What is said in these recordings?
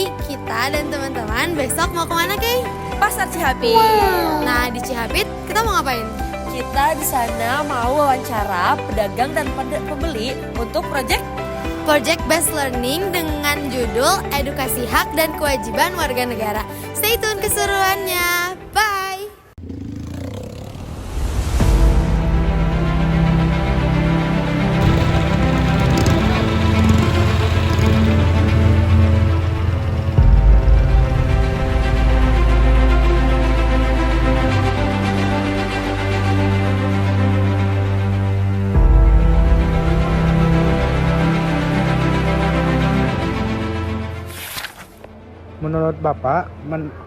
Jadi kita dan teman-teman besok mau kemana, Kay? Pasar Cihapit. Nah, di Cihapit kita mau ngapain? Kita di sana mau wawancara pedagang dan pembeli untuk Project Based Learning dengan judul Edukasi Hak dan Kewajiban Warga Negara. Stay tune keseruannya. Bye! Menurut Bapak,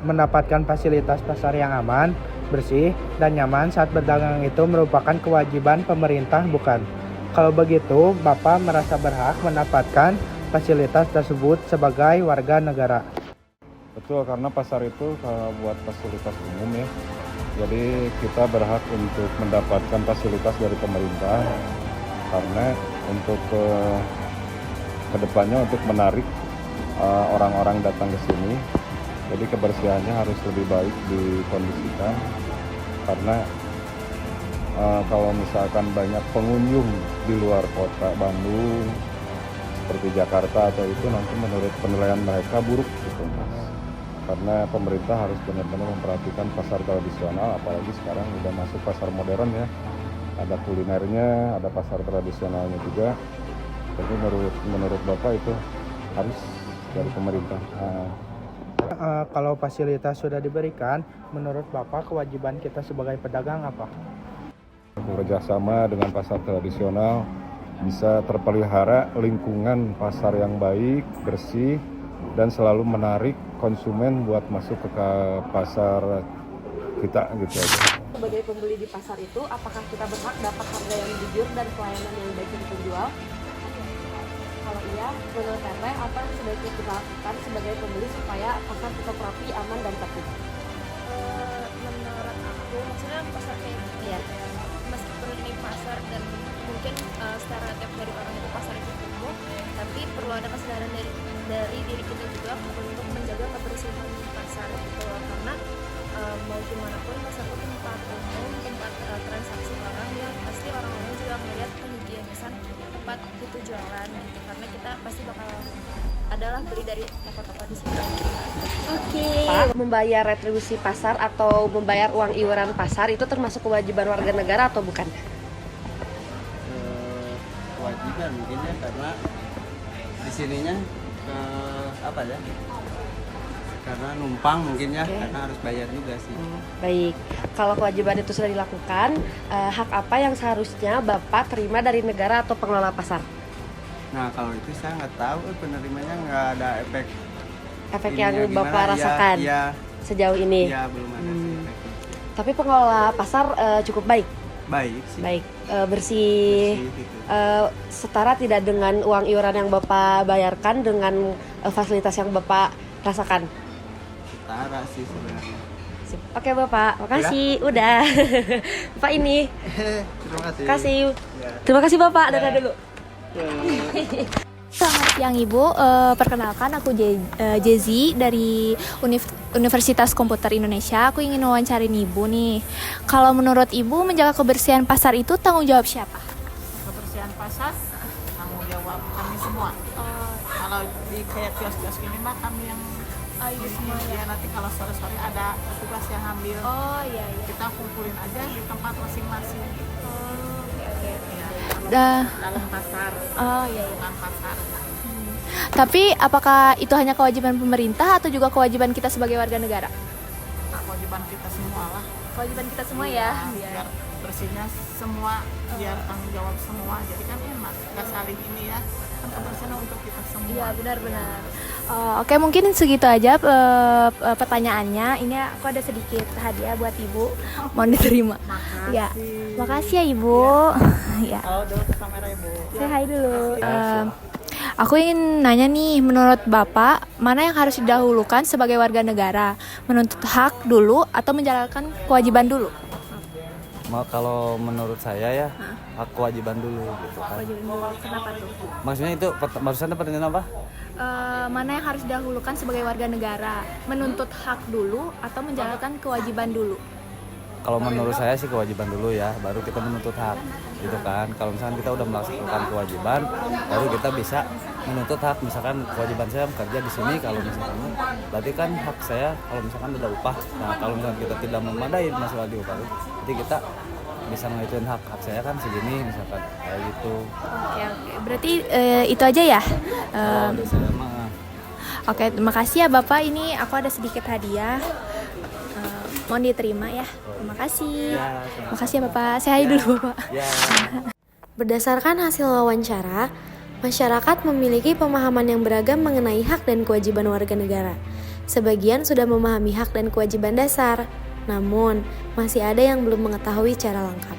mendapatkan fasilitas pasar yang aman, bersih, dan nyaman saat berdagang itu merupakan kewajiban pemerintah, bukan? Kalau begitu, Bapak merasa berhak mendapatkan fasilitas tersebut sebagai warga negara. Betul, karena pasar itu buat fasilitas umum ya. Jadi kita berhak untuk mendapatkan fasilitas dari pemerintah karena untuk kedepannya untuk menarik orang-orang datang ke sini, jadi kebersihannya harus lebih baik dikondisikan karena kalau misalkan banyak pengunjung di luar kota Bandung seperti Jakarta atau itu nanti menurut penilaian mereka buruk gitu Mas. Karena pemerintah harus benar-benar memperhatikan pasar tradisional, apalagi sekarang udah masuk pasar modern ya, ada kulinernya, ada pasar tradisionalnya juga. Jadi menurut Bapak itu harus dari pemerintah. Kalau fasilitas sudah diberikan, menurut Bapak kewajiban kita sebagai pedagang apa? Bekerjasama dengan pasar tradisional bisa terpelihara lingkungan pasar yang baik, bersih, dan selalu menarik konsumen buat masuk ke pasar kita gitu aja. Sebagai pembeli di pasar itu, apakah kita berhak dapat harga yang jujur dan pelayanan yang baik dari penjual? Kalau iya, menurut Teteh, apa yang sebaiknya kita lakukan sebagai pembeli supaya pasar tetap rapi, aman, dan tertib? Menurut aku, maksudnya pasar kayak gitu ya, meskipun ini pasar dan mungkin stereotip dari orang itu pasar itu tumbuh, tapi perlu ada kesadaran dari diri kita juga untuk menjaga kebersihan pasar gitu loh. Karena mau gimana pun pasar itu tempat umum, tempat transaksi orang, ya pasti orang-orang juga melihat kehigienisan tempat itu jualan gitu, karena kita pasti bakal adalah beli dari toko-toko di sini. Pak, membayar retribusi pasar atau membayar uang iuran pasar itu termasuk kewajiban warga negara atau bukan? Kewajiban mungkin ya, karena di sininya apa ya? Karena numpang mungkin ya, karena harus bayar juga sih. Baik, kalau kewajiban itu sudah dilakukan, hak apa yang seharusnya Bapak terima dari negara atau pengelola pasar? Nah kalau itu saya nggak tahu, penerimanya nggak ada efek Yang gimana, Bapak rasakan sejauh ini? Ya belum ada sih efeknya. Tapi pengelola pasar cukup baik? Baik sih. Baik, bersih gitu. Setara tidak dengan uang iuran yang Bapak bayarkan dengan fasilitas yang Bapak rasakan? Setara sih sebenarnya. Oke Bapak, makasih. Udah. Pak ini. Terima kasih. Terima kasih Bapak. Dadah dulu. Selamat siang Ibu, perkenalkan aku Jezi dari Universitas Komputer Indonesia. Aku ingin wawancarin Ibu nih. Kalau menurut Ibu menjaga kebersihan pasar itu tanggung jawab siapa? Kebersihan pasar tanggung jawab kami semua. Kalau di kayak kios-kios ini mah kami yang Ibu semua ya, nanti kalau sore-sore ada petugas yang ambil, Oh iya. kita kumpulin aja di tempat masing-masing. Oke. Ya, dalam pasar, Iya. bukan pasar. Tapi apakah itu hanya kewajiban pemerintah atau juga kewajiban kita sebagai warga negara? Nah, kewajiban kita semua lah. Kewajiban kita semua ya. Biar bersihnya semua, biar tanggung jawab semua. Jadi kan enak, nggak saling ini ya. Kan kebersihan untuk kita semua. Iya benar-benar. Oke, mungkin segitu aja pertanyaannya. Ini aku ada sedikit hadiah buat Ibu, mohon diterima. Makasih. Ya, makasih ya Ibu. Ya, Halo dulu ke kamera Ibu. saya hai dulu. Aku ingin nanya nih, menurut Bapak mana yang harus didahulukan sebagai warga negara, menuntut hak dulu atau menjalankan kewajiban dulu? Kalau menurut saya ya hak kewajiban dulu gitu kan. Kewajiban dulu. Kenapa tuh? Maksudnya itu barusan pertanyaan apa? Mana yang harus didahulukan sebagai warga negara? Menuntut hak dulu atau menjalankan kewajiban dulu? Kalau menurut saya sih kewajiban dulu ya, baru kita menuntut hak gitu kan. Kalau misalkan kita udah melaksanakan kewajiban, baru kita bisa menuntut hak. Misalkan kewajiban saya bekerja di sini, kalau misalkan berarti kan hak saya kalau misalkan udah upah. Nah kalau misalkan kita tidak memadai masalah di upah, jadi kita bisa ngituin hak saya kan segini misalkan kayak gitu. Oke. Berarti itu aja ya? Kalau ada saya mah. Oke, terima kasih ya Bapak. Ini aku ada sedikit hadiah. Mohon diterima ya. Terima kasih. Makasih ya Bapak. Saya dulu Bapak. Berdasarkan hasil wawancara, masyarakat memiliki pemahaman yang beragam mengenai hak dan kewajiban warga negara. Sebagian sudah memahami hak dan kewajiban dasar, namun masih ada yang belum mengetahui secara lengkap.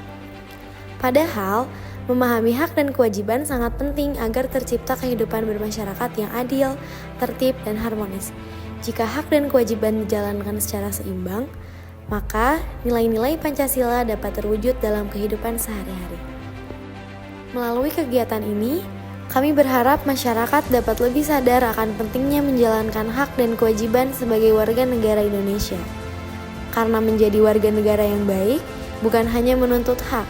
Padahal, memahami hak dan kewajiban sangat penting agar tercipta kehidupan bermasyarakat yang adil, tertib, dan harmonis. Jika hak dan kewajiban dijalankan secara seimbang, maka nilai-nilai Pancasila dapat terwujud dalam kehidupan sehari-hari. Melalui kegiatan ini, kami berharap masyarakat dapat lebih sadar akan pentingnya menjalankan hak dan kewajiban sebagai warga negara Indonesia. Karena menjadi warga negara yang baik bukan hanya menuntut hak,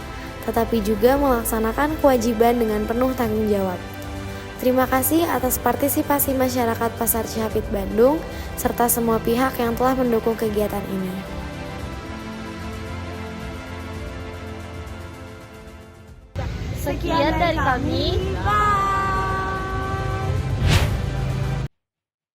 tetapi juga melaksanakan kewajiban dengan penuh tanggung jawab. Terima kasih atas partisipasi masyarakat Pasar Cihapit Bandung serta semua pihak yang telah mendukung kegiatan ini. Sekian dari kami. Bye.